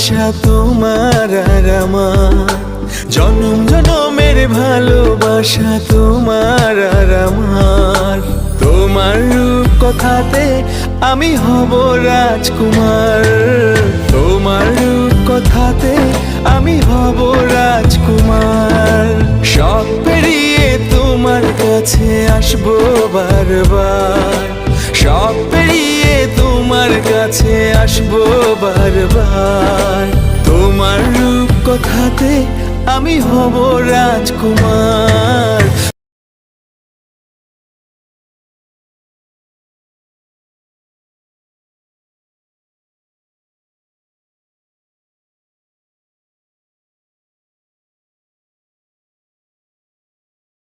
ভালোবাসা তোমার আর আমার, জনম জনমের ভালোবাসা তোমার আর আমার। তোমার রূপ কথাতে আমি হব রাজকুমার, তোমার রূপ কথাতে আমি হব রাজকুমার। সব পেরিয়ে তোমার কাছে আসবো বারবার, সব পেরিয়ে তোমার কাছে আসবো বারবার। তোমার রূপ কথাতে আমি হব রাজকুমার,